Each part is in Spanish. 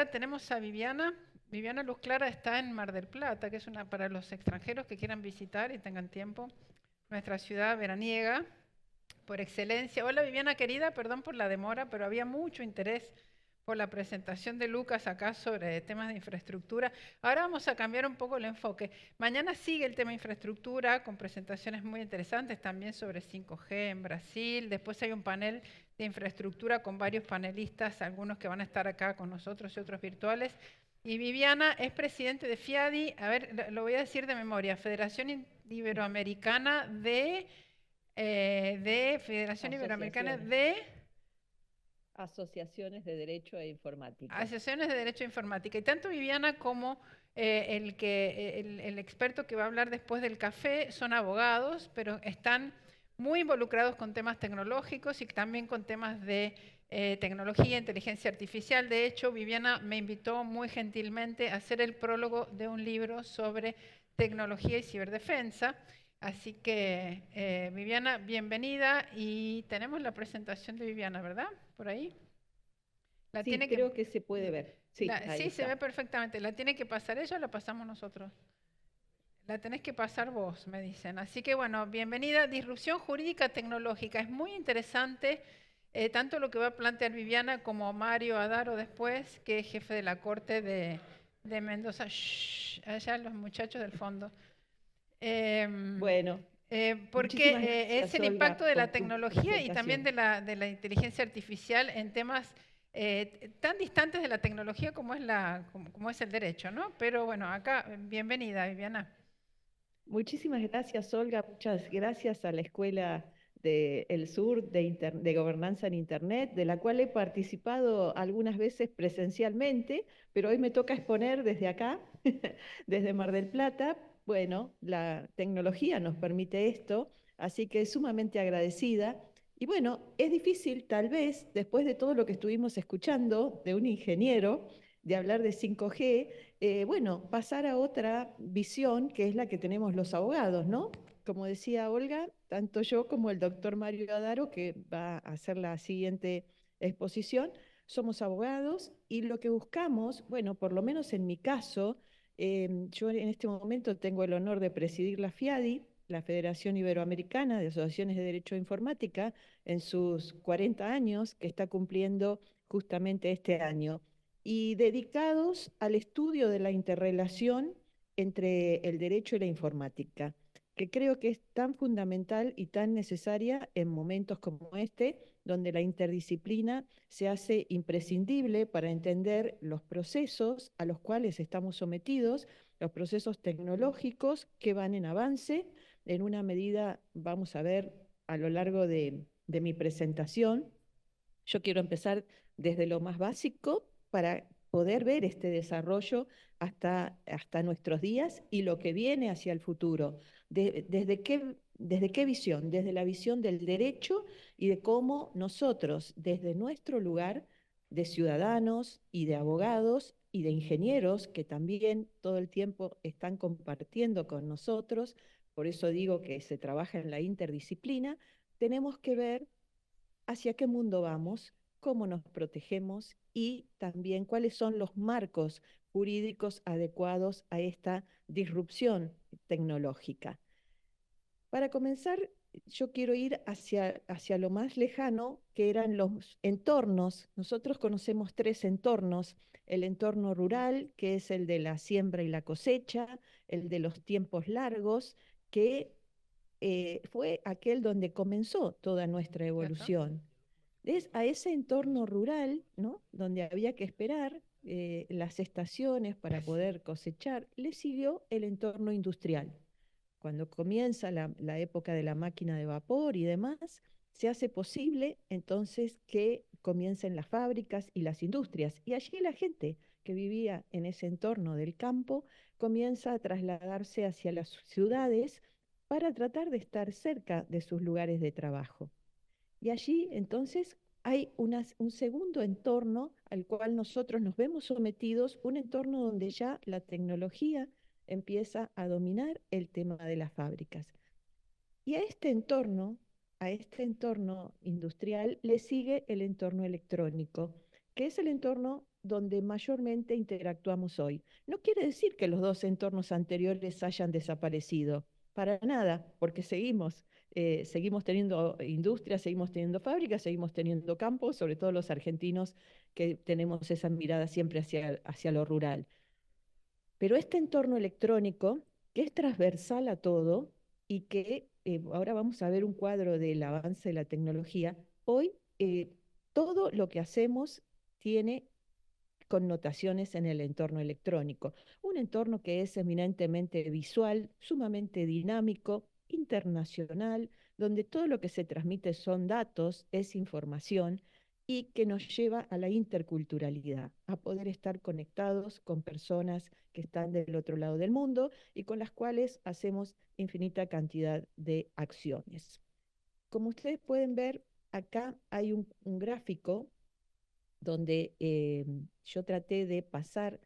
ahora tenemos a Viviana. Viviana Luz Clara está en Mar del Plata, que es una para los extranjeros que quieran visitar y tengan tiempo. Nuestra ciudad veraniega por excelencia. Hola Viviana querida, perdón por la demora, pero había mucho interés por la presentación de Lucas acá sobre temas de infraestructura. Ahora vamos a cambiar un poco el enfoque. Mañana sigue el tema infraestructura con presentaciones muy interesantes también sobre 5G en Brasil. Después hay un panel de infraestructura con varios panelistas, algunos que van a estar acá con nosotros y otros virtuales. Y Viviana es presidente de FIADI, a ver, lo voy a decir de memoria, Federación Iberoamericana de Federación Iberoamericana Asociaciones. de Asociaciones de Derecho e Informática. Asociaciones de Derecho Informática. Y tanto Viviana como el experto que va a hablar después del café son abogados, pero están muy involucrados con temas tecnológicos y también con temas de tecnología, inteligencia artificial. De hecho, Viviana me invitó muy gentilmente a hacer el prólogo de un libro sobre tecnología y ciberdefensa. Así que, Viviana, bienvenida y tenemos la presentación de Viviana, ¿verdad? Por ahí. La Sí, tiene que, creo que se puede ver. Sí, ahí sí, se está. ve perfectamente. ¿La tiene que pasar ella o la pasamos nosotros? La tenés que pasar vos, me dicen. Así que bueno, bienvenida. Disrupción jurídica tecnológica. Es muy interesante tanto lo que va a plantear Viviana como Mario Adaro después, que es jefe de la Corte de Mendoza. Shh, allá los muchachos del fondo. Em, Bueno, Porque muchísimas es gracias, el impacto Olga, de la por tu tecnología y también presentación. de la inteligencia artificial en temas tan distantes de la tecnología como es, como es el derecho, ¿no? Pero bueno, acá, bienvenida, Viviana. Muchísimas gracias, Olga. Muchas gracias a la Escuela del Sur de Gobernanza en Internet, de la cual he participado algunas veces presencialmente, pero hoy me toca exponer desde acá, desde Mar del Plata. Bueno, la tecnología nos permite esto, así que sumamente agradecida. Y bueno, es difícil tal vez, después de todo lo que estuvimos escuchando de un ingeniero, de hablar de 5G, bueno, pasar a otra visión que es la que tenemos los abogados, ¿no? Como decía Olga, tanto yo como el doctor Mario Adaro, que va a hacer la siguiente exposición, somos abogados y lo que buscamos, bueno, por lo menos en mi caso, yo en este momento tengo el honor de presidir la FIADI, la Federación Iberoamericana de Asociaciones de Derecho de Informática, en sus 40 años que está cumpliendo justamente este año y dedicados al estudio de la interrelación entre el derecho y la informática, que creo que es tan fundamental y tan necesaria en momentos como este, donde la interdisciplina se hace imprescindible para entender los procesos a los cuales estamos sometidos, los procesos tecnológicos que van en avance. En una medida, vamos a ver a lo largo de mi presentación, yo quiero empezar desde lo más básico para poder ver este desarrollo hasta nuestros días y lo que viene hacia el futuro. ¿Desde qué visión? Desde la visión del derecho y de cómo nosotros, desde nuestro lugar de ciudadanos y de abogados y de ingenieros que también todo el tiempo están compartiendo con nosotros, por eso digo que se trabaja en la interdisciplina, tenemos que ver hacia qué mundo vamos, cómo nos protegemos y también cuáles son los marcos jurídicos adecuados a esta disrupción tecnológica. Para comenzar, yo quiero ir hacia lo más lejano, que eran los entornos. Nosotros conocemos tres entornos: el entorno rural, que es el de la siembra y la cosecha; el de los tiempos largos, que fue aquel donde comenzó toda nuestra ¿Cierto? evolución. Es a ese entorno rural, ¿no? Donde había que esperar las estaciones para Sí. poder cosechar, le siguió el entorno industrial. Cuando comienza la época de la máquina de vapor y demás, se hace posible entonces que comiencen las fábricas y las industrias. Y allí la gente que vivía en ese entorno del campo comienza a trasladarse hacia las ciudades para tratar de estar cerca de sus lugares de trabajo. Y allí entonces hay un segundo entorno al cual nosotros nos vemos sometidos, un entorno donde ya la tecnología empieza a dominar el tema de las fábricas. Y a este entorno industrial, le sigue el entorno electrónico, que es el entorno donde mayormente interactuamos hoy. No quiere decir que los dos entornos anteriores hayan desaparecido, para nada, porque seguimos teniendo industrias, seguimos teniendo fábricas, seguimos teniendo campos, sobre todo los argentinos que tenemos esa mirada siempre hacia lo rural. Pero este entorno electrónico, que es transversal a todo y que ahora vamos a ver un cuadro del avance de la tecnología, hoy todo lo que hacemos tiene connotaciones en el entorno electrónico. Un entorno que es eminentemente visual, sumamente dinámico, internacional, donde todo lo que se transmite son datos, es información y que nos lleva a la interculturalidad, a poder estar conectados con personas que están del otro lado del mundo y con las cuales hacemos infinita cantidad de acciones. Como ustedes pueden ver, acá hay un gráfico donde yo traté de pasar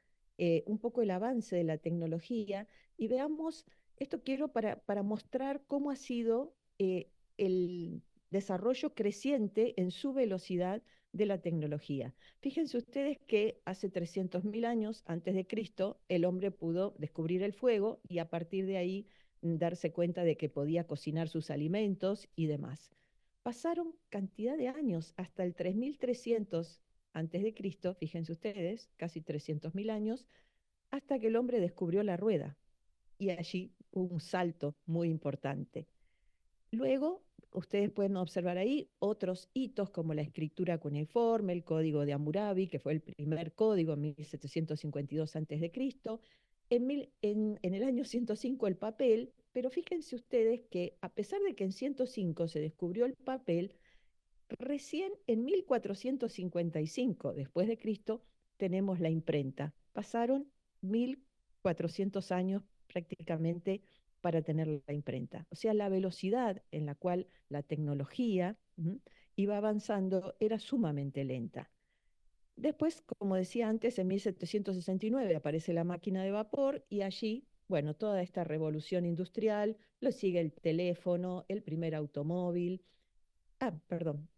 un poco el avance de la tecnología y veamos, esto quiero para mostrar cómo ha sido el desarrollo creciente en su velocidad de la tecnología. Fíjense ustedes que hace 300.000 años antes de Cristo el hombre pudo descubrir el fuego y a partir de ahí darse cuenta de que podía cocinar sus alimentos y demás. Pasaron cantidad de años, hasta el 3300 antes de Cristo, fíjense ustedes, casi 300.000 años, hasta que el hombre descubrió la rueda. Y allí hubo un salto muy importante. Luego, ustedes pueden observar ahí otros hitos como la escritura cuneiforme, el código de Hammurabi, que fue el primer código en 1752 a.C., en el año 105 el papel, pero fíjense ustedes que a pesar de que en 105 se descubrió el papel, recién en 1455 después de Cristo tenemos la imprenta. Pasaron 1400 años prácticamente para tener la imprenta. O sea, la velocidad en la cual la tecnología iba avanzando era sumamente lenta. Después, como decía antes, en 1769 aparece la máquina de vapor y allí, bueno, toda esta revolución industrial, lo sigue el teléfono, el primer automóvil, perdón.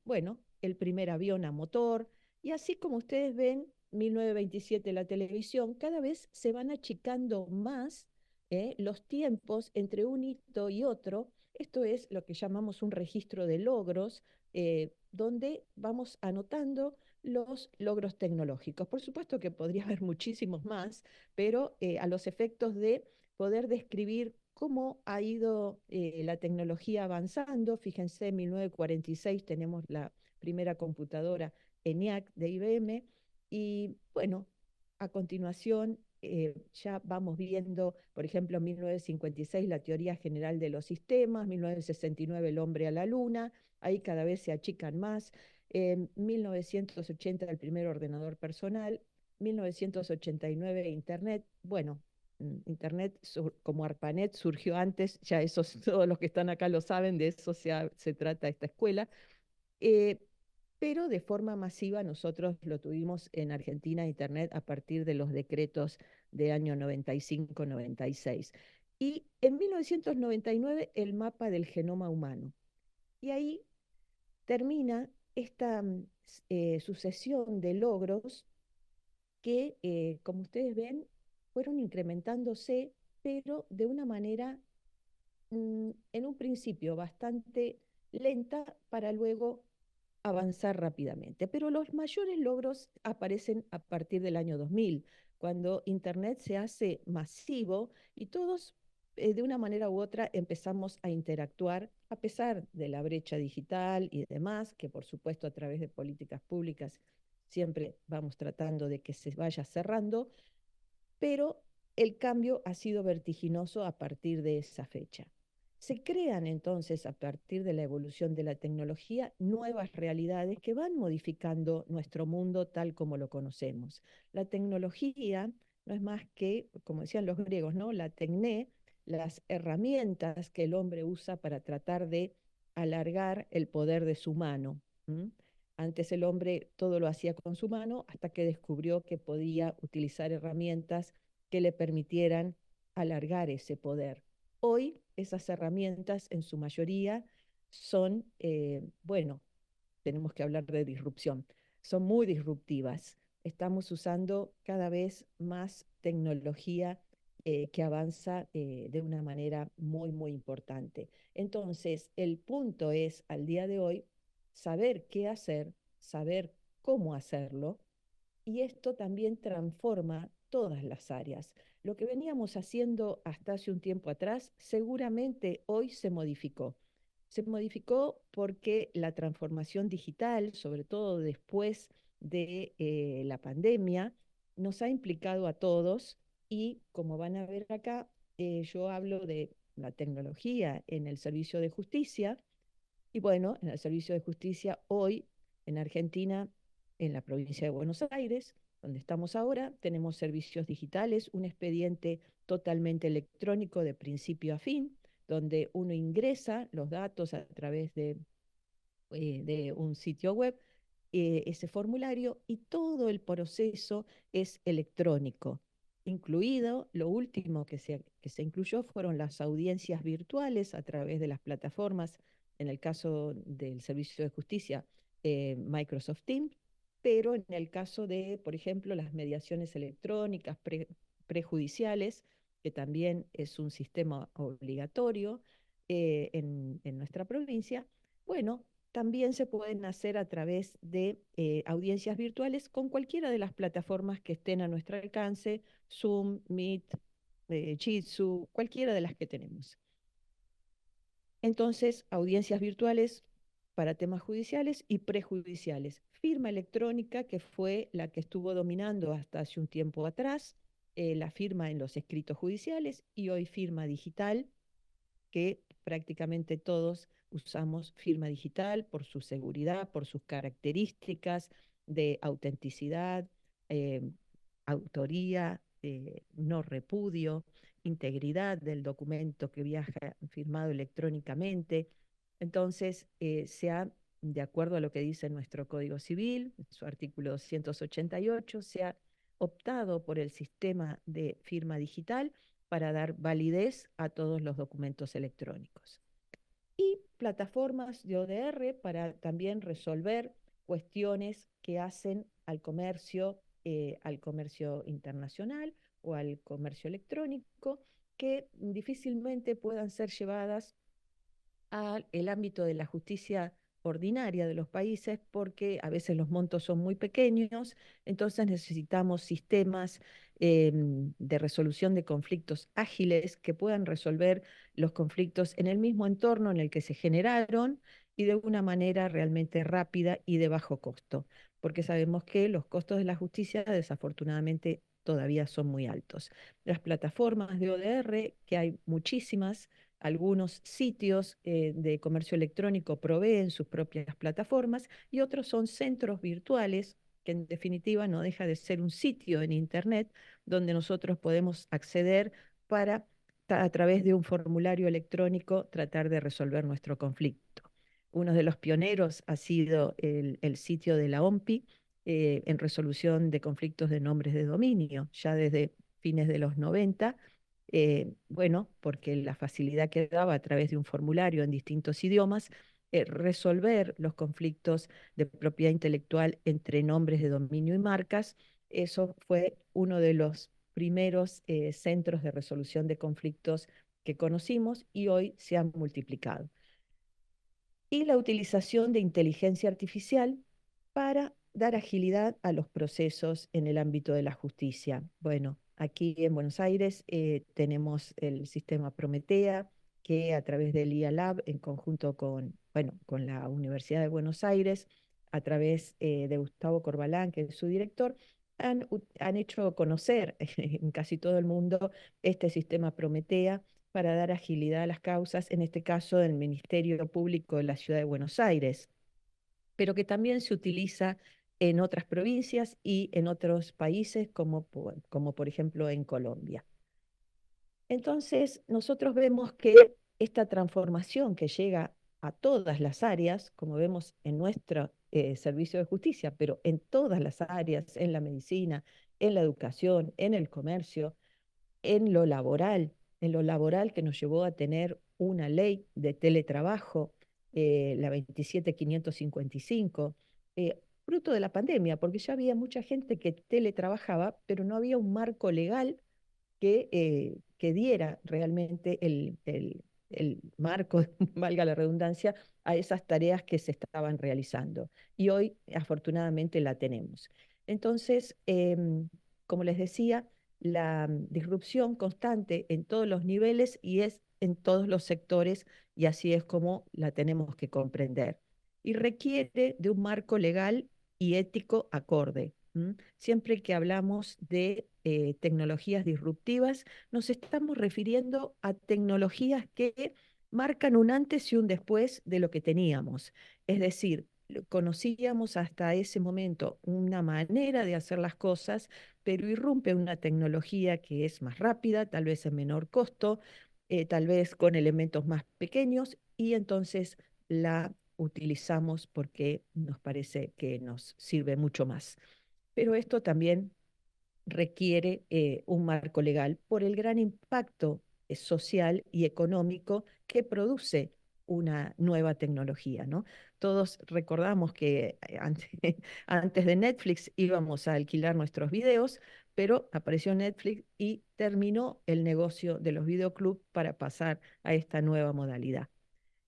Bueno, el primer avión a motor. Y así como ustedes ven, 1927 la televisión, cada vez se van achicando más los tiempos entre un hito y otro. Esto es lo que llamamos un registro de logros, donde vamos anotando los logros tecnológicos. Por supuesto que podría haber muchísimos más, pero a los efectos de poder describir cómo ha ido la tecnología avanzando. Fíjense, en 1946 tenemos la primera computadora ENIAC de IBM y bueno, a continuación ya vamos viendo, por ejemplo, en 1956 la teoría general de los sistemas, 1969 el hombre a la luna, ahí cada vez se achican más, 1980 el primer ordenador personal, 1989 Internet, bueno, Internet como ARPANET surgió antes, ya esos, todos los que están acá lo saben, de eso se trata esta escuela, eh, pero de forma masiva nosotros lo tuvimos en Argentina, Internet, a partir de los decretos de año 95-96. Y en 1999 el mapa del genoma humano. Y ahí termina esta sucesión de logros que, como ustedes ven, fueron incrementándose, pero de una manera, en un principio bastante lenta para luego avanzar rápidamente. Pero los mayores logros aparecen a partir del año 2000, cuando Internet se hace masivo y todos de una manera u otra empezamos a interactuar a pesar de la brecha digital y demás, que por supuesto a través de políticas públicas siempre vamos tratando de que se vaya cerrando, pero el cambio ha sido vertiginoso a partir de esa fecha. Se crean entonces, a partir de la evolución de la tecnología, nuevas realidades que van modificando nuestro mundo tal como lo conocemos. La tecnología no es más que, como decían los griegos, ¿no? La tecné, las herramientas que el hombre usa para tratar de alargar el poder de su mano. ¿M? Antes el hombre todo lo hacía con su mano hasta que descubrió que podía utilizar herramientas que le permitieran alargar ese poder. Hoy esas herramientas en su mayoría son, bueno, tenemos que hablar de disrupción, son muy disruptivas. Estamos usando cada vez más tecnología que avanza de una manera muy, muy importante. Entonces, el punto es, al día de hoy, saber qué hacer, saber cómo hacerlo, y esto también transforma todas las áreas. Lo que veníamos haciendo hasta hace un tiempo atrás, seguramente hoy se modificó. Se modificó porque la transformación digital, sobre todo después de la pandemia, nos ha implicado a todos y, como van a ver acá, yo hablo de la tecnología en el servicio de justicia. Y bueno, en el servicio de justicia hoy en Argentina, en la provincia de Buenos Aires, donde estamos ahora, tenemos servicios digitales, un expediente totalmente electrónico de principio a fin, donde uno ingresa los datos a través de un sitio web, ese formulario, y todo el proceso es electrónico. Incluido, lo último que se incluyó fueron las audiencias virtuales a través de las plataformas, en el caso del Servicio de Justicia, Microsoft Teams, pero en el caso de, por ejemplo, las mediaciones electrónicas prejudiciales, que también es un sistema obligatorio en nuestra provincia, bueno, también se pueden hacer a través de audiencias virtuales con cualquiera de las plataformas que estén a nuestro alcance, Zoom, Meet, Jitsi, cualquiera de las que tenemos. Entonces, audiencias virtuales para temas judiciales y prejudiciales. Firma electrónica, que fue la que estuvo dominando hasta hace un tiempo atrás, la firma en los escritos judiciales, y hoy firma digital, que prácticamente todos usamos firma digital por su seguridad, por sus características de autenticidad, eh, autoría, no repudio, integridad del documento que viaja firmado electrónicamente. Entonces, de acuerdo a lo que dice nuestro Código Civil, su artículo 288, se ha optado por el sistema de firma digital para dar validez a todos los documentos electrónicos. Y plataformas de ODR para también resolver cuestiones que hacen al comercio internacional o al comercio electrónico, que difícilmente puedan ser llevadas al ámbito de la justicia ordinaria de los países, porque a veces los montos son muy pequeños, entonces necesitamos sistemas de resolución de conflictos ágiles que puedan resolver los conflictos en el mismo entorno en el que se generaron y de una manera realmente rápida y de bajo costo, porque sabemos que los costos de la justicia desafortunadamente todavía son muy altos. Las plataformas de ODR, que hay muchísimas, algunos sitios de comercio electrónico proveen sus propias plataformas y otros son centros virtuales, que en definitiva no deja de ser un sitio en Internet donde nosotros podemos acceder para, a través de un formulario electrónico, tratar de resolver nuestro conflicto. Uno de los pioneros ha sido el sitio de la OMPI en resolución de conflictos de nombres de dominio, ya desde fines de los 90. Bueno, porque la facilidad que daba a través de un formulario en distintos idiomas, resolver los conflictos de propiedad intelectual entre nombres de dominio y marcas, eso fue uno de los primeros centros de resolución de conflictos que conocimos y hoy se han multiplicado. Y la utilización de inteligencia artificial para dar agilidad a los procesos en el ámbito de la justicia. Bueno, aquí en Buenos Aires tenemos el sistema Prometea, que a través del IA Lab, en conjunto con, bueno, con la Universidad de Buenos Aires, a través de Gustavo Corbalán, que es su director, han hecho conocer en casi todo el mundo este sistema Prometea para dar agilidad a las causas, en este caso del Ministerio Público de la Ciudad de Buenos Aires, pero que también se utiliza en otras provincias y en otros países, como por ejemplo en Colombia. Entonces, nosotros vemos que esta transformación que llega a todas las áreas, como vemos en nuestro servicio de justicia, pero en todas las áreas, en la medicina, en la educación, en el comercio, en lo laboral que nos llevó a tener una ley de teletrabajo, la 27555, fruto de la pandemia, porque ya había mucha gente que teletrabajaba, pero no había un marco legal que diera realmente el marco, valga la redundancia, a esas tareas que se estaban realizando. Y hoy, afortunadamente, la tenemos. Entonces, como les decía, la disrupción constante en todos los niveles y es en todos los sectores, y así es como la tenemos que comprender. Y requiere de un marco legal y ético acorde. Siempre que hablamos de tecnologías disruptivas, nos estamos refiriendo a tecnologías que marcan un antes y un después de lo que teníamos. Es decir, conocíamos hasta ese momento una manera de hacer las cosas, pero irrumpe una tecnología que es más rápida, tal vez en menor costo, tal vez con elementos más pequeños, y entonces la utilizamos porque nos parece que nos sirve mucho más. Pero esto también requiere un marco legal por el gran impacto social y económico que produce una nueva tecnología, ¿no? Todos recordamos que antes de Netflix íbamos a alquilar nuestros videos, pero apareció Netflix y terminó el negocio de los videoclubs para pasar a esta nueva modalidad.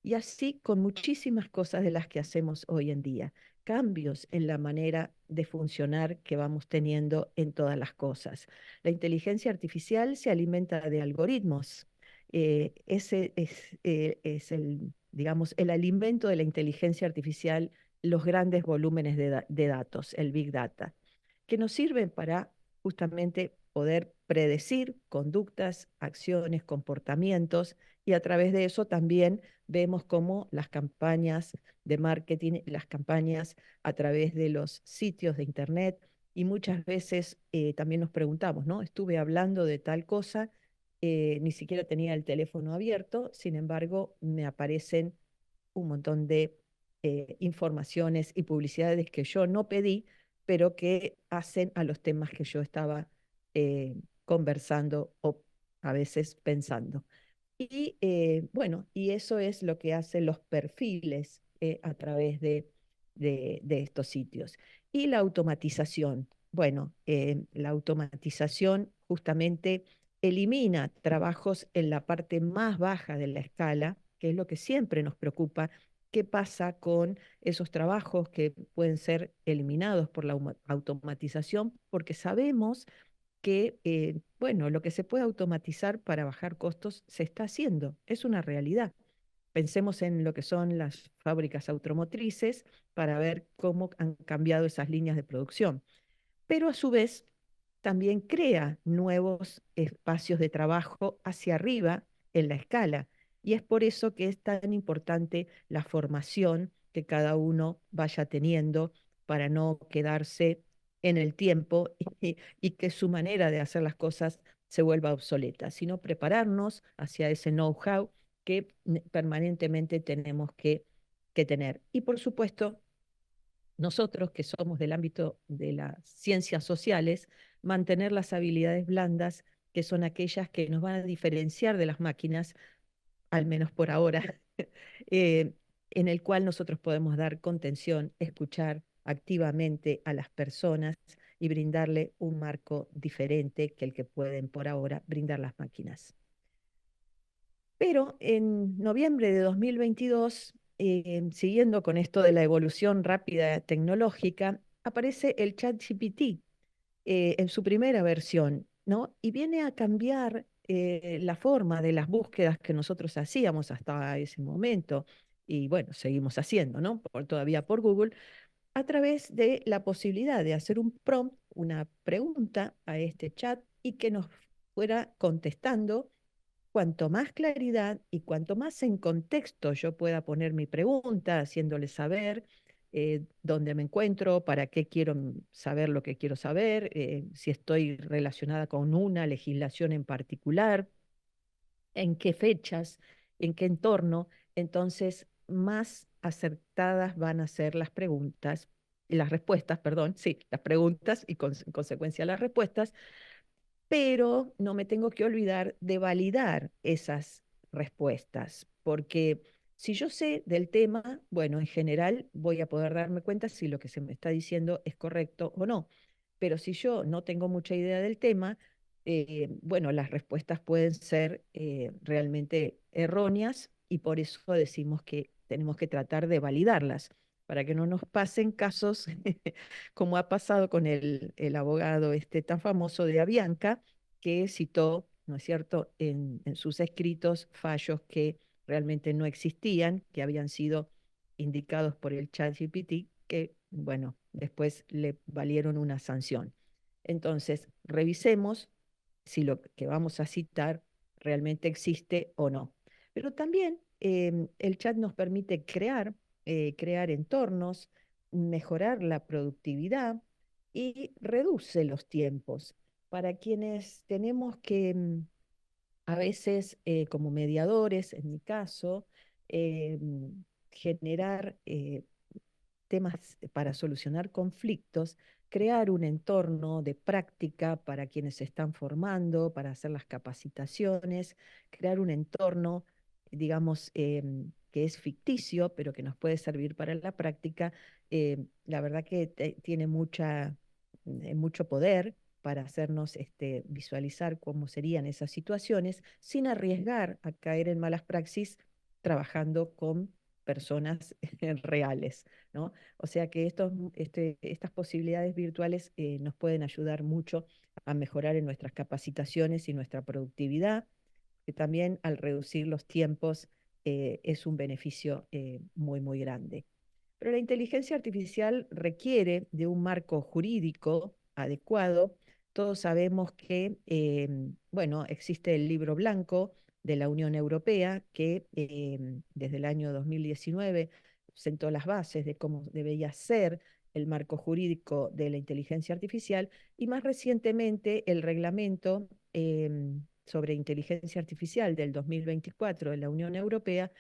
Y así con muchísimas cosas de las que hacemos hoy en día, cambios en la manera de funcionar que vamos teniendo en todas las cosas. La inteligencia artificial se alimenta de algoritmos. Ese es el, digamos, el alimento de la inteligencia artificial, los grandes volúmenes de datos, el Big Data, que nos sirven para justamente poder predecir conductas, acciones, comportamientos, y a través de eso también vemos cómo las campañas de marketing, las campañas a través de los sitios de internet, y muchas veces también nos preguntamos, ¿no? Estuve hablando de tal cosa, ni siquiera tenía el teléfono abierto, sin embargo, me aparecen un montón de informaciones y publicidades que yo no pedí, pero que hacen a los temas que yo estaba conversando o a veces pensando. Y bueno, y eso es lo que hacen los perfiles a través de estos sitios. Y la automatización. Bueno, la automatización justamente elimina trabajos en la parte más baja de la escala, que es lo que siempre nos preocupa. ¿Qué pasa con esos trabajos que pueden ser eliminados por la automatización? Porque sabemos que, bueno, lo que se puede automatizar para bajar costos se está haciendo, es una realidad. Pensemos en lo que son las fábricas automotrices para ver cómo han cambiado esas líneas de producción, pero a su vez también crea nuevos espacios de trabajo hacia arriba en la escala. Y es por eso que es tan importante la formación que cada uno vaya teniendo para no quedarse en el tiempo y que su manera de hacer las cosas se vuelva obsoleta, sino prepararnos hacia ese know-how que permanentemente tenemos que tener. Y por supuesto, nosotros que somos del ámbito de las ciencias sociales, mantener las habilidades blandas, que son aquellas que nos van a diferenciar de las máquinas, al menos por ahora, eh, en el cual nosotros podemos dar contención, escuchar activamente a las personas y brindarle un marco diferente que el que pueden por ahora brindar las máquinas. Pero en noviembre de 2022, siguiendo con esto de la evolución rápida tecnológica, aparece el ChatGPT en su primera versión, ¿no? Y viene a cambiar la forma de las búsquedas que nosotros hacíamos hasta ese momento, y bueno, seguimos haciendo, ¿no? Todavía por Google, a través de la posibilidad de hacer un prompt, una pregunta a este chat y que nos fuera contestando. Cuanto más claridad y cuanto más en contexto yo pueda poner mi pregunta, haciéndole saber dónde me encuentro, para qué quiero saber lo que quiero saber, si estoy relacionada con una legislación en particular, en qué fechas, en qué entorno, entonces más acertadas van a ser las preguntas, las respuestas, perdón, sí, las preguntas y en consecuencia las respuestas, pero no me tengo que olvidar de validar esas respuestas, porque Si yo sé del tema, bueno, en general voy a poder darme cuenta si lo que se me está diciendo es correcto o no. Pero si yo no tengo mucha idea del tema, bueno, las respuestas pueden ser realmente erróneas y por eso decimos que tenemos que tratar de validarlas para que no nos pasen casos como ha pasado con el abogado este tan famoso de Avianca, que citó, ¿no es cierto?, en sus escritos fallos que realmente no existían, que habían sido indicados por el ChatGPT, que, bueno, después le valieron una sanción. Entonces, revisemos si lo que vamos a citar realmente existe o no. Pero también el chat nos permite crear entornos, mejorar la productividad y reduce los tiempos. Para quienes tenemos que a veces como mediadores, en mi caso, eh, generar temas para solucionar conflictos, crear un entorno de práctica para quienes se están formando, para hacer las capacitaciones, crear un entorno, digamos, que es ficticio, pero que nos puede servir para la práctica. La verdad que tiene mucho poder para hacernos visualizar cómo serían esas situaciones sin arriesgar a caer en malas praxis trabajando con personas reales, ¿no? O sea que estas posibilidades virtuales nos pueden ayudar mucho a mejorar en nuestras capacitaciones y nuestra productividad, que también al reducir los tiempos es un beneficio muy, muy grande. Pero la inteligencia artificial requiere de un marco jurídico adecuado. Todos sabemos que, bueno, existe el libro blanco de la Unión Europea que desde el año 2019 sentó las bases de cómo debería ser el marco jurídico de la inteligencia artificial y más recientemente el reglamento sobre inteligencia artificial del 2024 de la Unión Europea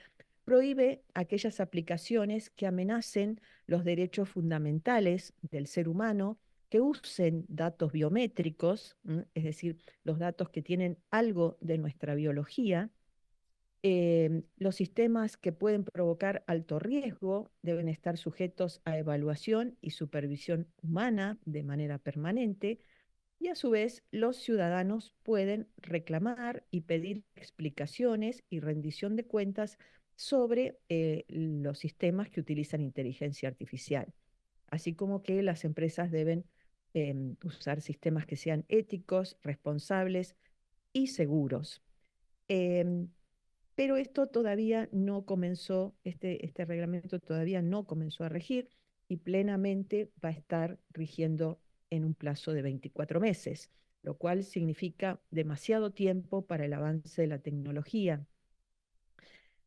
prohíbe aquellas aplicaciones que amenacen los derechos fundamentales del ser humano, que usen datos biométricos, es decir, los datos que tienen algo de nuestra biología. Los sistemas que pueden provocar alto riesgo deben estar sujetos a evaluación y supervisión humana de manera permanente y a su vez los ciudadanos pueden reclamar y pedir explicaciones y rendición de cuentas sobre los sistemas que utilizan inteligencia artificial, así como que las empresas deben usar sistemas que sean éticos, responsables y seguros. Em, pero esto todavía no comenzó, este reglamento todavía no comenzó a regir y plenamente va a estar rigiendo en un plazo de 24 meses, lo cual significa demasiado tiempo para el avance de la tecnología.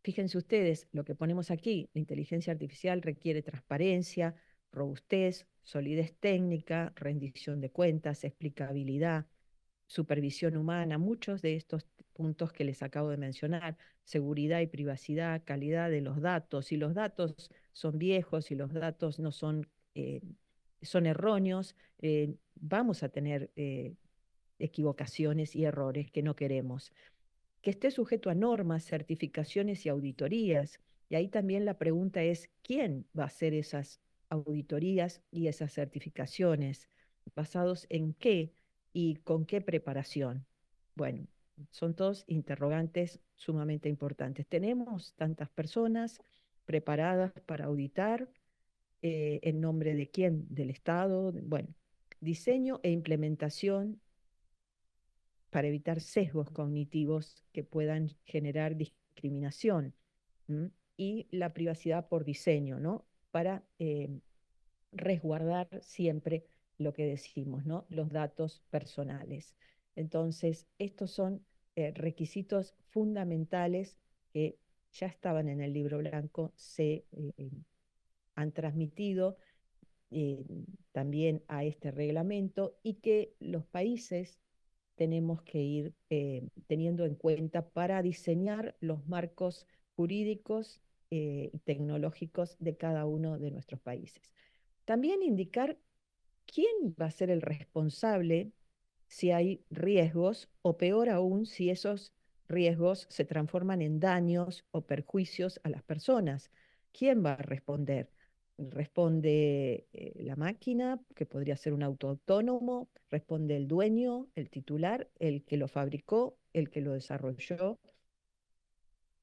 Fíjense ustedes, lo que ponemos aquí, la inteligencia artificial requiere transparencia, robustez, solidez técnica, rendición de cuentas, explicabilidad, supervisión humana, muchos de estos puntos que les acabo de mencionar, seguridad y privacidad, calidad de los datos, si los datos son viejos, si los datos no son, son erróneos, vamos a tener equivocaciones y errores que no queremos. Que esté sujeto a normas, certificaciones y auditorías. Y ahí también la pregunta es, ¿quién va a hacer esas auditorías y esas certificaciones? ¿Basados en qué y con qué preparación? Bueno, son todos interrogantes sumamente importantes. ¿Tenemos tantas personas preparadas para auditar? ¿En nombre de quién? ¿Del Estado? Bueno, diseño e implementación para evitar sesgos cognitivos que puedan generar discriminación. ¿M? Y la privacidad por diseño, ¿no? Para resguardar siempre lo que decimos, ¿no? Los datos personales. Entonces, estos son requisitos fundamentales que ya estaban en el libro blanco, se han transmitido eh, también a este reglamento y que los países tenemos que ir teniendo en cuenta para diseñar los marcos jurídicos y tecnológicos de cada uno de nuestros países. También indicar quién va a ser el responsable si hay riesgos o peor aún si esos riesgos se transforman en daños o perjuicios a las personas. ¿Quién va a responder? Responde la máquina, que podría ser un auto autónomo, responde el dueño, el titular, el que lo fabricó, el que lo desarrolló.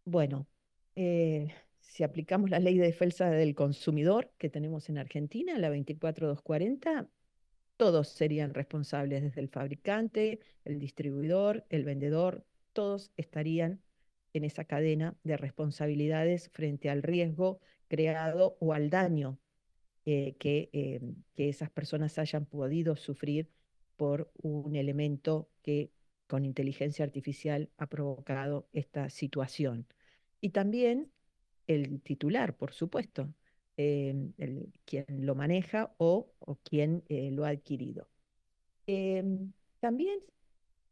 Bueno, si aplicamos la ley de defensa del consumidor que tenemos en Argentina, la 24240, todos serían responsables, desde el fabricante, el distribuidor, el vendedor, todos estarían en esa cadena de responsabilidades frente al riesgo creado o al daño que esas personas hayan podido sufrir por un elemento que con inteligencia artificial ha provocado esta situación. Y también el titular, por supuesto, quien lo maneja o quien lo ha adquirido. También,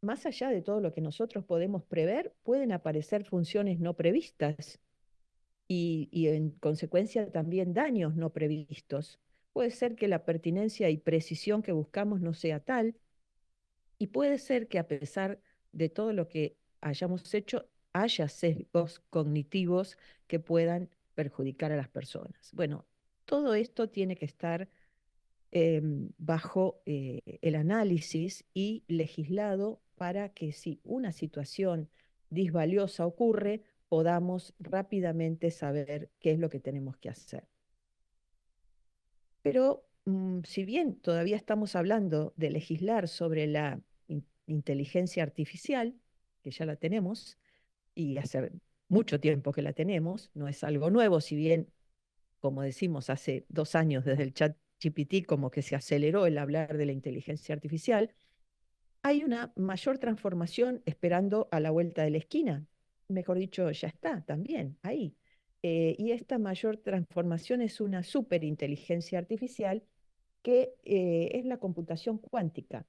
más allá de todo lo que nosotros podemos prever, pueden aparecer funciones no previstas y en consecuencia también daños no previstos. Puede ser que la pertinencia y precisión que buscamos no sea tal, y puede ser que a pesar de todo lo que hayamos hecho, haya sesgos cognitivos que puedan perjudicar a las personas. Bueno, todo esto tiene que estar bajo el análisis y legislado para que si una situación disvaliosa ocurre, podamos rápidamente saber qué es lo que tenemos que hacer. Pero si bien todavía estamos hablando de legislar sobre la inteligencia artificial, que ya la tenemos, y hace mucho tiempo que la tenemos, no es algo nuevo, si bien, como decimos, hace 2 años desde el chat GPT como que se aceleró el hablar de la inteligencia artificial, hay una mayor transformación esperando a la vuelta de la esquina. Mejor dicho, ya está también ahí. Y esta mayor transformación es una superinteligencia artificial que es la computación cuántica,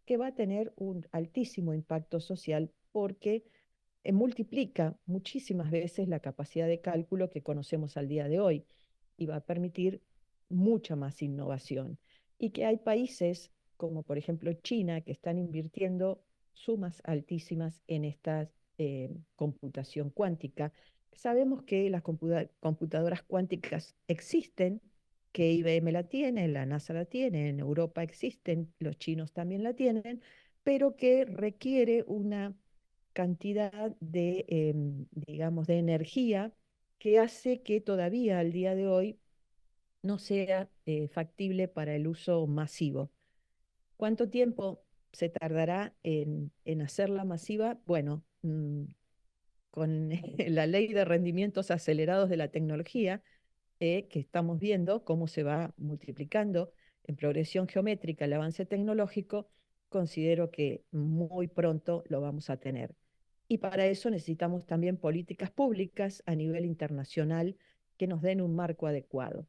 que va a tener un altísimo impacto social porque multiplica muchísimas veces la capacidad de cálculo que conocemos al día de hoy y va a permitir mucha más innovación. Y que hay países como por ejemplo China que están invirtiendo sumas altísimas en esta computación cuántica. Sabemos que las computadoras cuánticas existen, que IBM la tiene, la NASA la tiene, en Europa existen, los chinos también la tienen, pero que requiere una cantidad de, digamos, de energía que hace que todavía al día de hoy no sea factible para el uso masivo. ¿Cuánto tiempo se tardará en hacerla masiva? Bueno, con la ley de rendimientos acelerados de la tecnología, que estamos viendo cómo se va multiplicando en progresión geométrica el avance tecnológico, considero que muy pronto lo vamos a tener. Y para eso necesitamos también políticas públicas a nivel internacional que nos den un marco adecuado.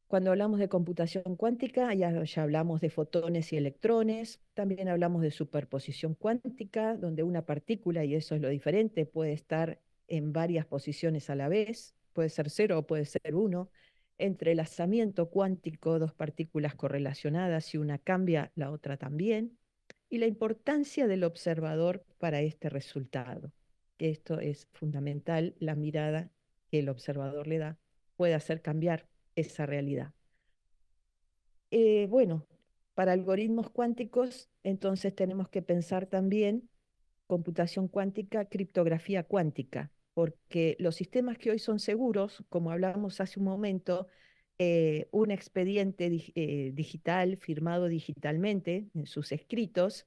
Cuando hablamos de computación cuántica, ya hablamos de fotones y electrones, también hablamos de superposición cuántica, donde una partícula, y eso es lo diferente, puede estar en varias posiciones a la vez, puede ser 0 o puede ser 1. Entrelazamiento cuántico, dos partículas correlacionadas, si una cambia, la otra también. Y la importancia del observador para este resultado. Esto es fundamental, la mirada que el observador le da puede hacer cambiar esa realidad. Bueno, para algoritmos cuánticos, entonces tenemos que pensar también computación cuántica, criptografía cuántica, porque los sistemas que hoy son seguros, como hablábamos hace un momento, un expediente digital firmado digitalmente en sus escritos,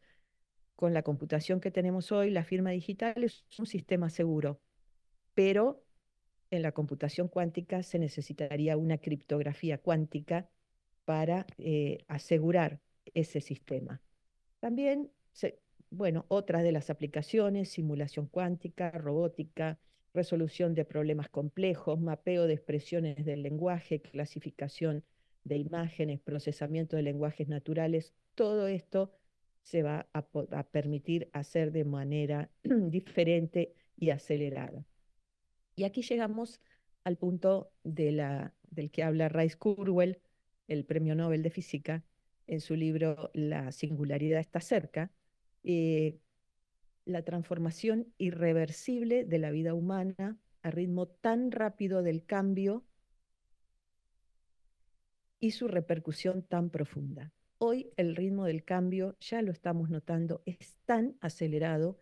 con la computación que tenemos hoy, la firma digital es un sistema seguro, pero en la computación cuántica se necesitaría una criptografía cuántica para asegurar ese sistema. También, bueno, otras de las aplicaciones, simulación cuántica, robótica, resolución de problemas complejos, mapeo de expresiones del lenguaje, clasificación de imágenes, procesamiento de lenguajes naturales, todo esto se va a permitir hacer de manera diferente y acelerada. Y aquí llegamos al punto del que habla Rice Kurzweil, el premio Nobel de Física, en su libro La singularidad está cerca. Eh, la transformación irreversible de la vida humana a ritmo tan rápido del cambio y su repercusión tan profunda. Hoy el ritmo del cambio, ya lo estamos notando, es tan acelerado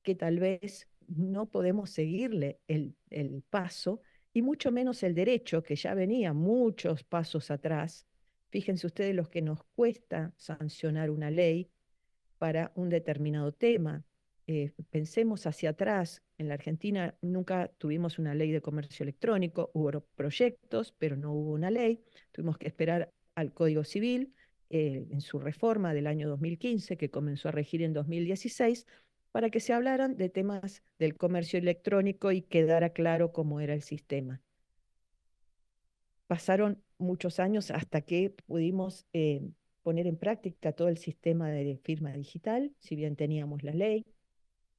que tal vez no podemos seguirle el paso, y mucho menos el derecho, que ya venía muchos pasos atrás. Fíjense ustedes los que nos cuesta sancionar una ley para un determinado tema. Pensemos hacia atrás. En la Argentina nunca tuvimos una ley de comercio electrónico, hubo proyectos, pero no hubo una ley. Tuvimos que esperar al Código Civil en su reforma del año 2015, que comenzó a regir en 2016, para que se hablaran de temas del comercio electrónico y quedara claro cómo era el sistema. Pasaron muchos años hasta que pudimos poner en práctica todo el sistema de firma digital, si bien teníamos la ley,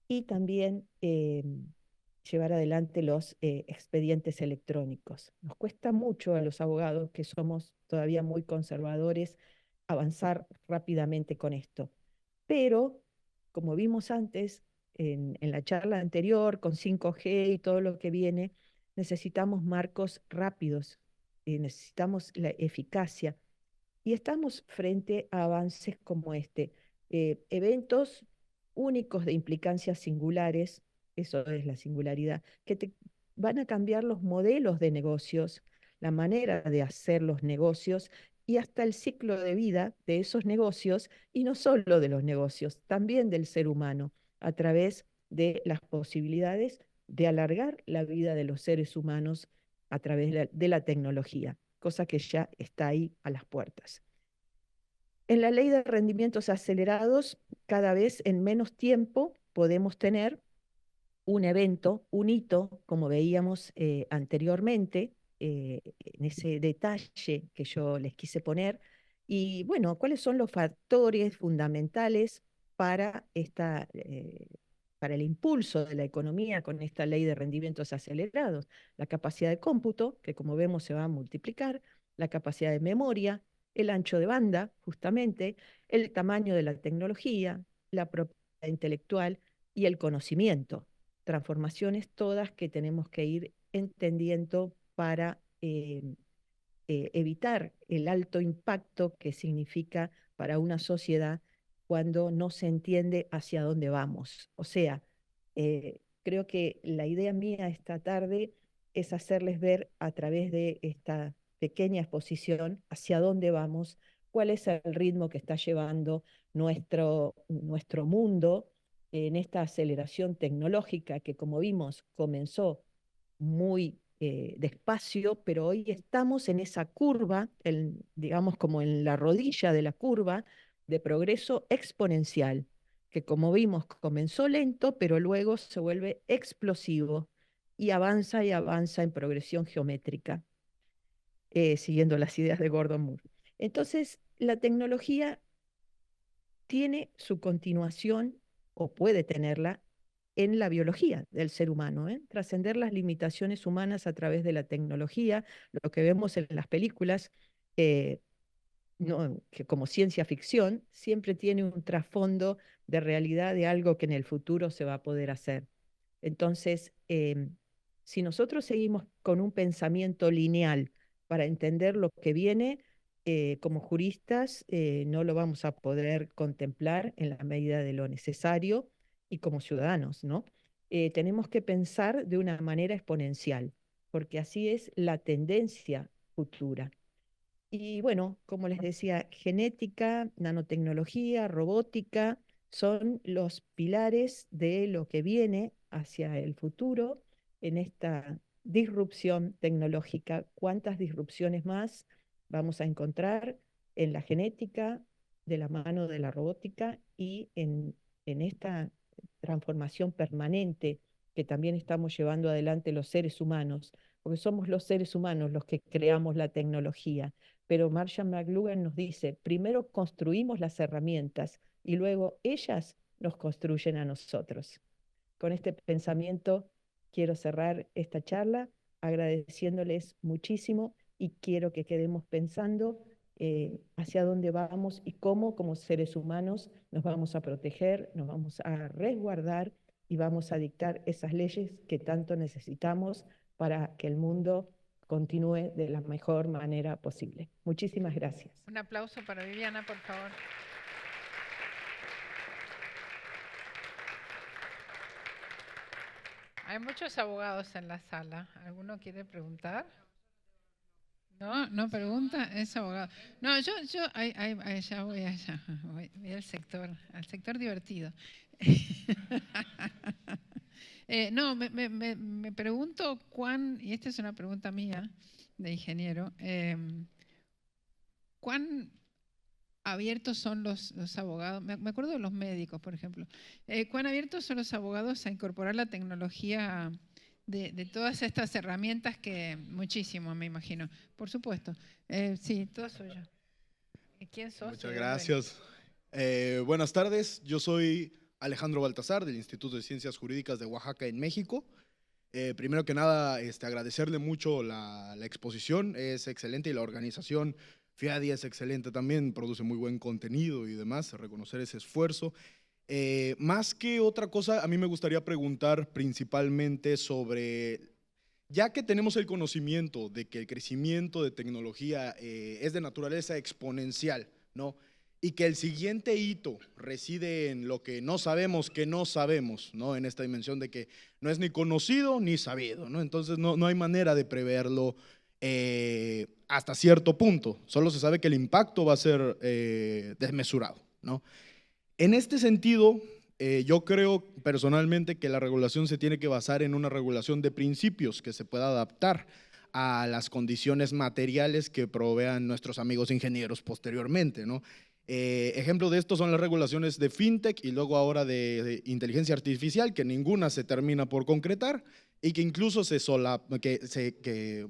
y también llevar adelante los expedientes electrónicos. Nos cuesta mucho a los abogados, que somos todavía muy conservadores, avanzar rápidamente con esto. Pero, como vimos antes, en la charla anterior, con 5G y todo lo que viene, necesitamos marcos rápidos, necesitamos la eficacia. Y estamos frente a avances como este, eventos únicos de implicancias singulares, eso es la singularidad, que te van a cambiar los modelos de negocios, la manera de hacer los negocios y hasta el ciclo de vida de esos negocios, y no solo de los negocios, también del ser humano, a través de las posibilidades de alargar la vida de los seres humanos a través de la tecnología, cosa que ya está ahí a las puertas. En la ley de rendimientos acelerados, cada vez en menos tiempo podemos tener un evento, un hito, como veíamos anteriormente, en ese detalle que yo les quise poner. Y bueno, ¿cuáles son los factores fundamentales para para el impulso de la economía con esta ley de rendimientos acelerados? La capacidad de cómputo, que como vemos se va a multiplicar, la capacidad de memoria, el ancho de banda, justamente, el tamaño de la tecnología, la propiedad intelectual y el conocimiento. Transformaciones todas que tenemos que ir entendiendo para evitar el alto impacto que significa para una sociedad cuando no se entiende hacia dónde vamos. O sea, creo que la idea mía esta tarde es hacerles ver a través de esta pequeña exposición hacia dónde vamos, cuál es el ritmo que está llevando nuestro mundo en esta aceleración tecnológica que, como vimos, comenzó muy despacio, pero hoy estamos en esa curva, digamos como en la rodilla de la curva de progreso exponencial, que como vimos comenzó lento, pero luego se vuelve explosivo y avanza en progresión geométrica, siguiendo las ideas de Gordon Moore. Entonces, la tecnología tiene su continuación, o puede tenerla, en la biología del ser humano, ¿eh? Trascender las limitaciones humanas a través de la tecnología, lo que vemos en las películas, eh, no, que como ciencia ficción, siempre tiene un trasfondo de realidad de algo que en el futuro se va a poder hacer. Entonces, si nosotros seguimos con un pensamiento lineal para entender lo que viene, como juristas, no lo vamos a poder contemplar en la medida de lo necesario, y como ciudadanos, ¿no? Tenemos que pensar de una manera exponencial, porque así es la tendencia futura. Y bueno, como les decía, genética, nanotecnología, robótica son los pilares de lo que viene hacia el futuro en esta disrupción tecnológica. ¿Cuántas disrupciones más vamos a encontrar en la genética, de la mano de la robótica y en esta transformación permanente que también estamos llevando adelante los seres humanos? Porque somos los seres humanos los que creamos la tecnología, pero Marshall McLuhan nos dice, primero construimos las herramientas y luego ellas nos construyen a nosotros. Con este pensamiento quiero cerrar esta charla agradeciéndoles muchísimo, y quiero que quedemos pensando hacia dónde vamos y cómo como seres humanos nos vamos a proteger, nos vamos a resguardar y vamos a dictar esas leyes que tanto necesitamos para que el mundo continúe de la mejor manera posible. Muchísimas gracias. Un aplauso para Viviana, por favor. Hay muchos abogados en la sala. ¿Alguno quiere preguntar? No, no pregunta, es abogado. No, ya voy allá, voy al sector divertido. No, me pregunto y esta es una pregunta mía de ingeniero, ¿cuán abiertos son los abogados? Me acuerdo de los médicos, por ejemplo. ¿Cuán abiertos son los abogados a incorporar la tecnología de todas estas herramientas que muchísimo, me imagino? Por supuesto. Sí, todo suyo. ¿Quién sos? Muchas gracias. Buenas tardes, yo soy Alejandro Baltazar del Instituto de Ciencias Jurídicas de Oaxaca en México. Primero que nada, agradecerle mucho la exposición, es excelente, y la organización FIADI es excelente también, produce muy buen contenido y demás, reconocer ese esfuerzo. Más que otra cosa, a mí me gustaría preguntar principalmente sobre, ya que tenemos el conocimiento de que el crecimiento de tecnología es de naturaleza exponencial, ¿no? Y que el siguiente hito reside en lo que no sabemos, ¿no? En esta dimensión de que no es ni conocido ni sabido, ¿no? Entonces no hay manera de preverlo hasta cierto punto. Solo se sabe que el impacto va a ser desmesurado, ¿no? En este sentido, yo creo personalmente que la regulación se tiene que basar en una regulación de principios que se pueda adaptar a las condiciones materiales que provean nuestros amigos ingenieros posteriormente, ¿no? Ejemplo de esto son las regulaciones de FinTech y luego ahora de inteligencia artificial, que ninguna se termina por concretar y que incluso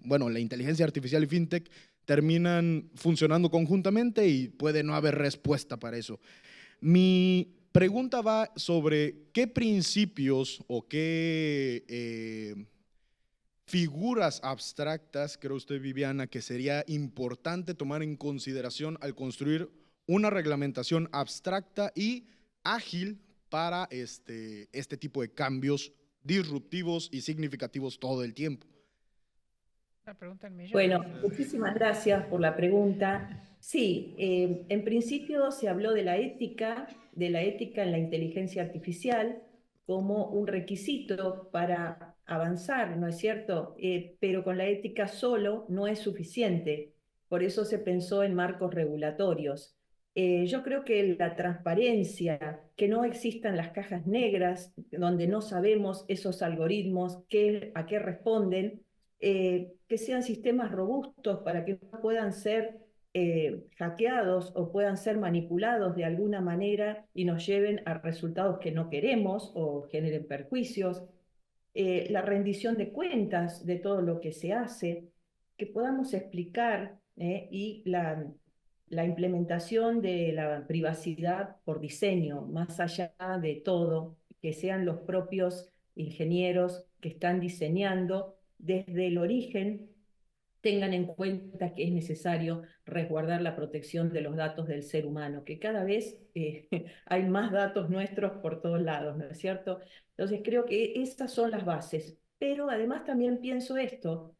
bueno, la inteligencia artificial y FinTech terminan funcionando conjuntamente y puede no haber respuesta para eso. Mi pregunta va sobre qué principios o qué figuras abstractas, cree usted, Viviana, que sería importante tomar en consideración al construir una reglamentación abstracta y ágil para este tipo de cambios disruptivos y significativos todo el tiempo. La pregunta del millón. Bueno, muchísimas gracias por la pregunta. Sí, en principio se habló de la ética en la inteligencia artificial como un requisito para avanzar, ¿no es cierto? Pero con la ética solo no es suficiente. Por eso se pensó en marcos regulatorios. Yo creo que la transparencia, que no existan las cajas negras, donde no sabemos esos algoritmos a qué responden, que sean sistemas robustos para que no puedan ser hackeados o puedan ser manipulados de alguna manera y nos lleven a resultados que no queremos o generen perjuicios. La rendición de cuentas de todo lo que se hace, que podamos explicar y la implementación de la privacidad por diseño, más allá de todo, que sean los propios ingenieros que están diseñando desde el origen tengan en cuenta que es necesario resguardar la protección de los datos del ser humano, que cada vez hay más datos nuestros por todos lados, ¿no es cierto? Entonces creo que esas son las bases. Pero además también pienso esto,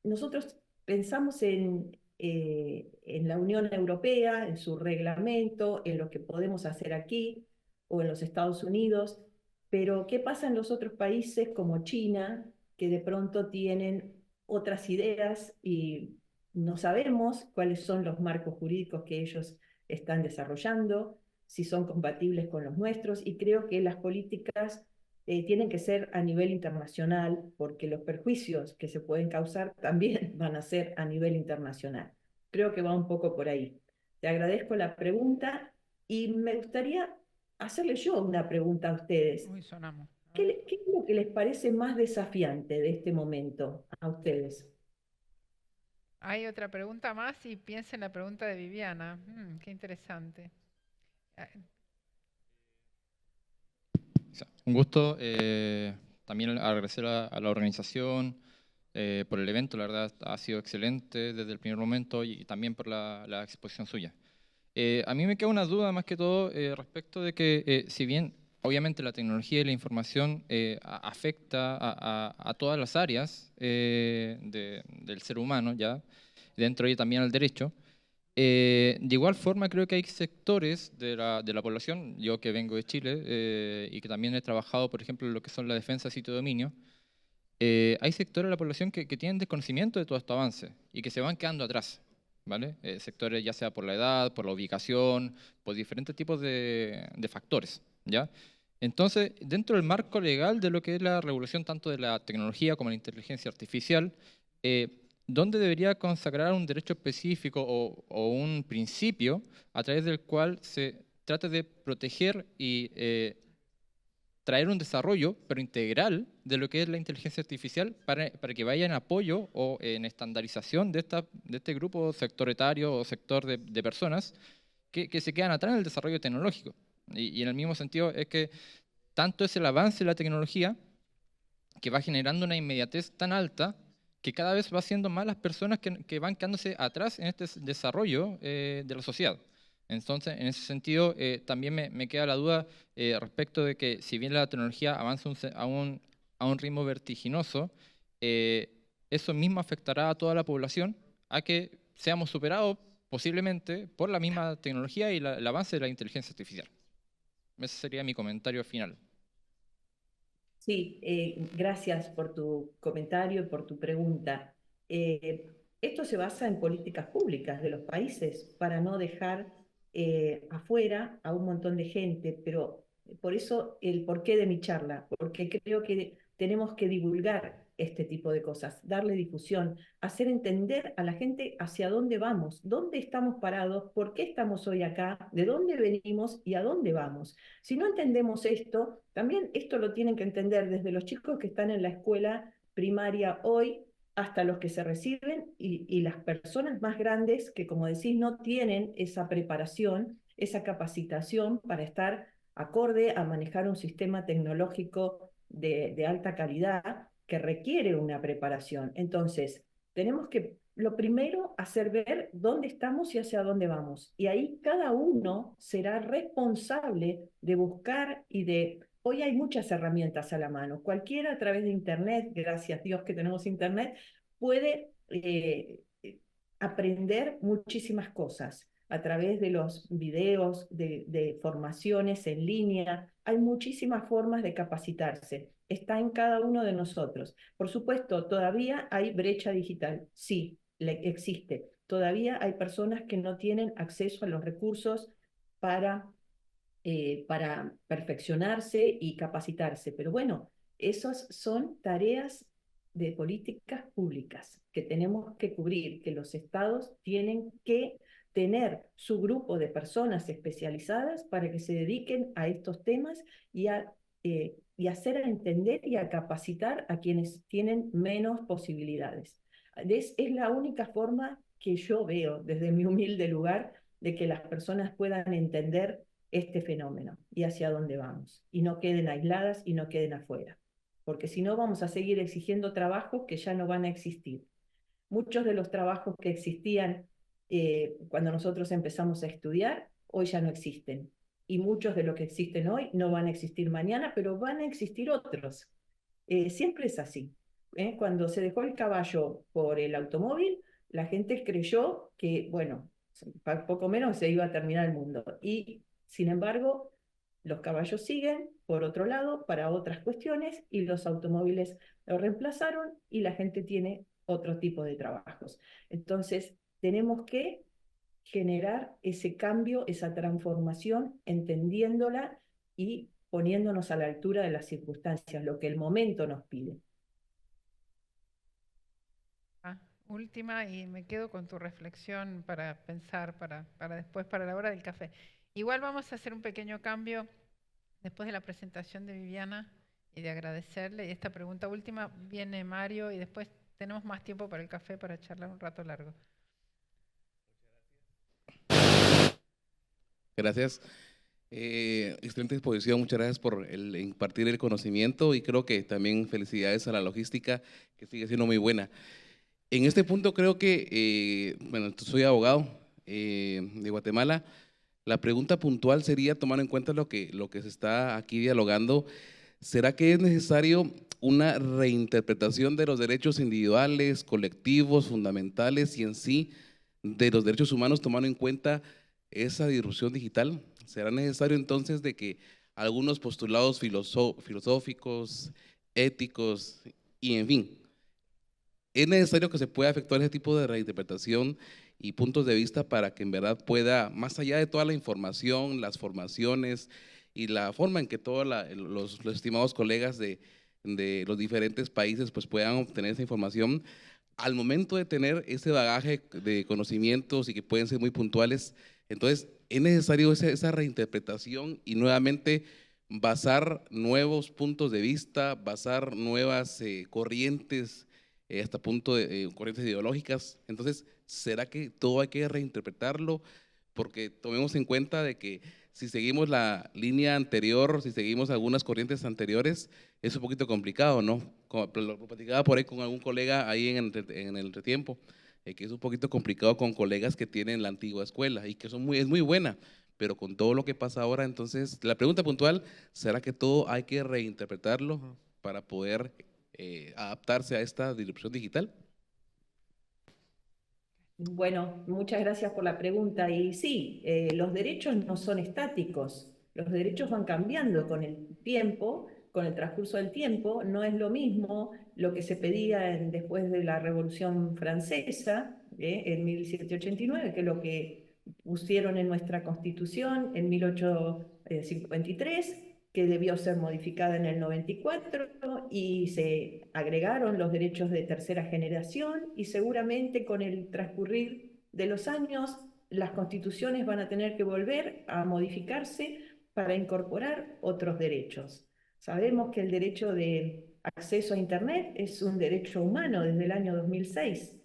nosotros pensamos en la Unión Europea, en su reglamento, en lo que podemos hacer aquí o en los Estados Unidos, pero ¿qué pasa en los otros países como China, que de pronto tienen otras ideas y no sabemos cuáles son los marcos jurídicos que ellos están desarrollando, si son compatibles con los nuestros? Y creo que las políticas tienen que ser a nivel internacional, porque los perjuicios que se pueden causar también van a ser a nivel internacional. Creo que va un poco por ahí. Te agradezco la pregunta y me gustaría hacerle yo una pregunta a ustedes. Uy, sonamos. ¿Qué es lo que les parece más desafiante de este momento a ustedes? Hay otra pregunta más y piensa en la pregunta de Viviana. Qué interesante. Un gusto. También agradecer a la organización, por el evento, la verdad ha sido excelente desde el primer momento y también por la exposición suya. A mí me queda una duda más que todo respecto de que si bien obviamente la tecnología y la información afecta a todas las áreas del ser humano, ya dentro de ello también al derecho, de igual forma creo que hay sectores de la población, yo que vengo de Chile y que también he trabajado, por ejemplo, en lo que son la defensa de sitio de dominio, hay sectores de la población que tienen desconocimiento de todo este avance y que se van quedando atrás, ¿vale? Sectores ya sea por la edad, por la ubicación, por diferentes tipos de factores, ¿ya? Entonces, dentro del marco legal de lo que es la regulación tanto de la tecnología como la inteligencia artificial, ¿dónde debería consagrar un derecho específico o un principio a través del cual se trate de proteger y traer un desarrollo, pero integral, de lo que es la inteligencia artificial para que vaya en apoyo o en estandarización de este grupo sector etario o sector de personas que se quedan atrás en el desarrollo tecnológico? Y en el mismo sentido es que tanto es el avance de la tecnología que va generando una inmediatez tan alta que cada vez va siendo más las personas que van quedándose atrás en este desarrollo de la sociedad. Entonces, en ese sentido, también me queda la duda respecto de que si bien la tecnología avanza a un ritmo vertiginoso, eso mismo afectará a toda la población a que seamos superados posiblemente por la misma tecnología y el avance de la inteligencia artificial. Ese sería mi comentario final. Sí, gracias por tu comentario y por tu pregunta. Esto se basa en políticas públicas de los países para no dejar afuera a un montón de gente, pero por eso el porqué de mi charla, porque creo que tenemos que divulgar este tipo de cosas, darle difusión, hacer entender a la gente hacia dónde vamos, dónde estamos parados, por qué estamos hoy acá, de dónde venimos y a dónde vamos. Si no entendemos esto, también esto lo tienen que entender desde los chicos que están en la escuela primaria hoy hasta los que se reciben y las personas más grandes que, como decís, no tienen esa preparación, esa capacitación para estar acorde a manejar un sistema tecnológico de alta calidad que requiere una preparación. Entonces, tenemos que, lo primero, hacer ver dónde estamos y hacia dónde vamos. Y ahí cada uno será responsable de buscar y de... Hoy hay muchas herramientas a la mano. Cualquiera a través de Internet, gracias a Dios que tenemos Internet, puede aprender muchísimas cosas a través de los videos, de formaciones en línea. Hay muchísimas formas de capacitarse. Está en cada uno de nosotros. Por supuesto, todavía hay brecha digital. Sí, existe. Todavía hay personas que no tienen acceso a los recursos para perfeccionarse y capacitarse. Pero bueno, esas son tareas de políticas públicas que tenemos que cubrir, que los estados tienen que tener su grupo de personas especializadas para que se dediquen a estos temas y hacer entender y a capacitar a quienes tienen menos posibilidades. Es la única forma que yo veo desde mi humilde lugar de que las personas puedan entender este fenómeno y hacia dónde vamos, y no queden aisladas y no queden afuera, porque si no vamos a seguir exigiendo trabajos que ya no van a existir. Muchos de los trabajos que existían cuando nosotros empezamos a estudiar, hoy ya no existen, y muchos de los que existen hoy no van a existir mañana, pero van a existir otros. Siempre es así. Cuando se dejó el caballo por el automóvil, la gente creyó que, bueno, poco menos se iba a terminar el mundo. Y sin embargo, los caballos siguen, por otro lado, para otras cuestiones, y los automóviles lo reemplazaron y la gente tiene otro tipo de trabajos. Entonces, tenemos que generar ese cambio, esa transformación, entendiéndola y poniéndonos a la altura de las circunstancias, lo que el momento nos pide. Última, y me quedo con tu reflexión para pensar, para después, para la hora del café. Igual vamos a hacer un pequeño cambio después de la presentación de Viviana y de agradecerle. Y esta pregunta última viene Mario y después tenemos más tiempo para el café para charlar un rato largo. Gracias. Excelente exposición, muchas gracias por impartir el conocimiento y creo que también felicidades a la logística que sigue siendo muy buena. En este punto creo que, bueno, soy abogado de Guatemala. La pregunta puntual sería, tomar en cuenta lo que se está aquí dialogando, ¿será que es necesario una reinterpretación de los derechos individuales, colectivos, fundamentales y en sí de los derechos humanos tomando en cuenta esa disrupción digital? ¿Será necesario entonces de que algunos postulados filosóficos, éticos y en fin, es necesario que se pueda efectuar ese tipo de reinterpretación y puntos de vista para que en verdad pueda, más allá de toda la información, las formaciones y la forma en que todos los estimados colegas de los diferentes países pues puedan obtener esa información, al momento de tener ese bagaje de conocimientos y que pueden ser muy puntuales, entonces es necesario esa reinterpretación y nuevamente basar nuevos puntos de vista, basar nuevas corrientes, hasta punto de corrientes ideológicas. Entonces, ¿será que todo hay que reinterpretarlo? Porque tomemos en cuenta de que si seguimos la línea anterior, si seguimos algunas corrientes anteriores, es un poquito complicado, ¿no? Como lo platicaba por ahí con algún colega ahí en el entretiempo, que es un poquito complicado con colegas que tienen la antigua escuela y que es muy buena, pero con todo lo que pasa ahora, entonces, la pregunta puntual, ¿será que todo hay que reinterpretarlo para poder adaptarse a esta disrupción digital? Bueno, muchas gracias por la pregunta. Y sí, los derechos no son estáticos, los derechos van cambiando con el tiempo, con el transcurso del tiempo. No es lo mismo lo que se pedía después de la Revolución Francesa, en 1789, que lo que pusieron en nuestra Constitución en 1853, que debió ser modificada en el 94 y se agregaron los derechos de tercera generación y seguramente con el transcurrir de los años las constituciones van a tener que volver a modificarse para incorporar otros derechos. Sabemos que el derecho de acceso a Internet es un derecho humano desde el año 2006,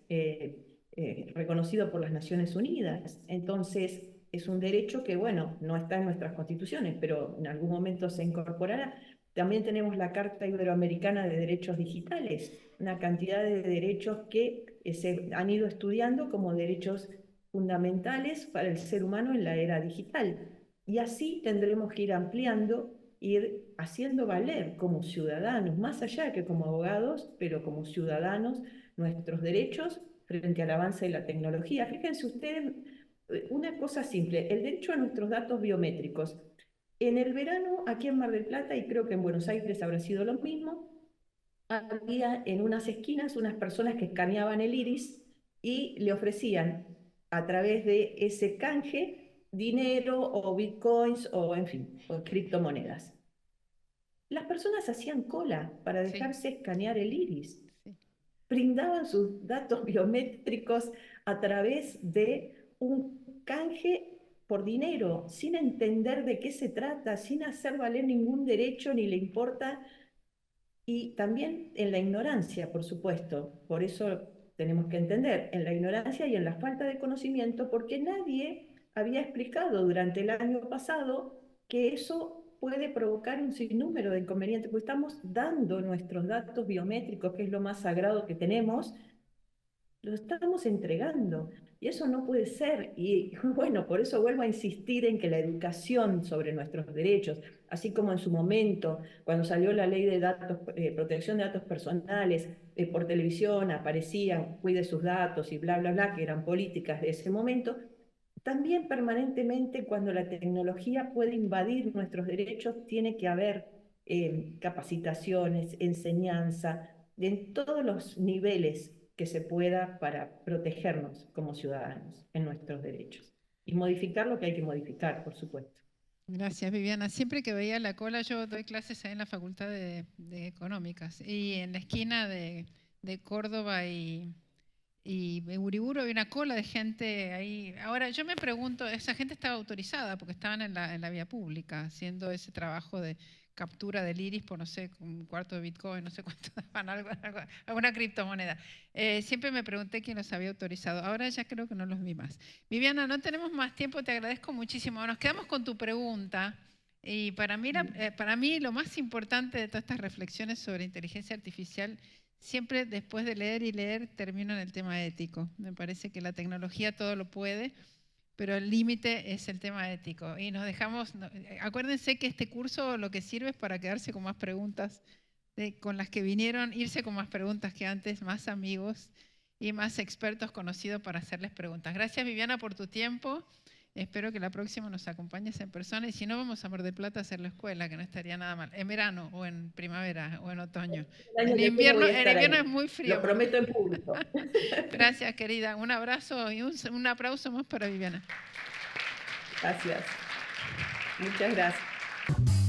reconocido por las Naciones Unidas. Entonces, es un derecho que, bueno, no está en nuestras constituciones, pero en algún momento se incorporará. También tenemos la Carta Iberoamericana de Derechos Digitales, una cantidad de derechos que se han ido estudiando como derechos fundamentales para el ser humano en la era digital. Y así tendremos que ir ampliando, ir haciendo valer como ciudadanos, más allá que como abogados, pero como ciudadanos, nuestros derechos frente al avance de la tecnología. Fíjense ustedes, una cosa simple, el derecho a nuestros datos biométricos. En el verano, aquí en Mar del Plata, y creo que en Buenos Aires habrá sido lo mismo, había en unas esquinas unas personas que escaneaban el iris y le ofrecían a través de ese canje dinero o bitcoins o en fin, o criptomonedas. Las personas hacían cola para Sí, dejarse escanear el iris. sí. Brindaban sus datos biométricos a través de un canje por dinero, sin entender de qué se trata, sin hacer valer ningún derecho, ni le importa. Y también en la ignorancia, por supuesto. Por eso tenemos que entender, en la ignorancia y en la falta de conocimiento, porque nadie había explicado durante el año pasado que eso puede provocar un sinnúmero de inconvenientes, porque estamos dando nuestros datos biométricos, que es lo más sagrado que tenemos, lo estamos entregando. Y eso no puede ser. Y bueno, por eso vuelvo a insistir en que la educación sobre nuestros derechos, así como en su momento, cuando salió la ley de datos, protección de datos personales, por televisión aparecían, cuide sus datos y bla, bla, bla, que eran políticas de ese momento, también permanentemente cuando la tecnología puede invadir nuestros derechos, tiene que haber capacitaciones, enseñanza, en todos los niveles que se pueda para protegernos como ciudadanos en nuestros derechos. Y modificar lo que hay que modificar, por supuesto. Gracias, Viviana. Siempre que veía la cola, yo doy clases ahí en la Facultad de Económicas y en la esquina de Córdoba y Uriburu había una cola de gente ahí. Ahora, yo me pregunto, esa gente estaba autorizada porque estaban en la vía pública haciendo ese trabajo captura del iris por, no sé, un cuarto de Bitcoin, no sé cuánto daban, alguna criptomoneda. Siempre me pregunté quién los había autorizado. Ahora ya creo que no los vi más. Viviana, no tenemos más tiempo, te agradezco muchísimo. Nos quedamos con tu pregunta. Y para mí lo más importante de todas estas reflexiones sobre inteligencia artificial, siempre después de leer y leer, termino en el tema ético. Me parece que la tecnología todo lo puede, pero el límite es el tema ético. Y nos dejamos, acuérdense que este curso lo que sirve es para quedarse con más preguntas con las que vinieron, irse con más preguntas que antes, más amigos y más expertos conocidos para hacerles preguntas. Gracias, Viviana, por tu tiempo. Espero que la próxima nos acompañes en persona y si no, vamos a Mar del Plata a hacer la escuela, que no estaría nada mal. En verano o en primavera o en otoño. En invierno es muy frío. Lo prometo en público. Gracias, querida. Un abrazo y un aplauso más para Viviana. Gracias. Muchas gracias.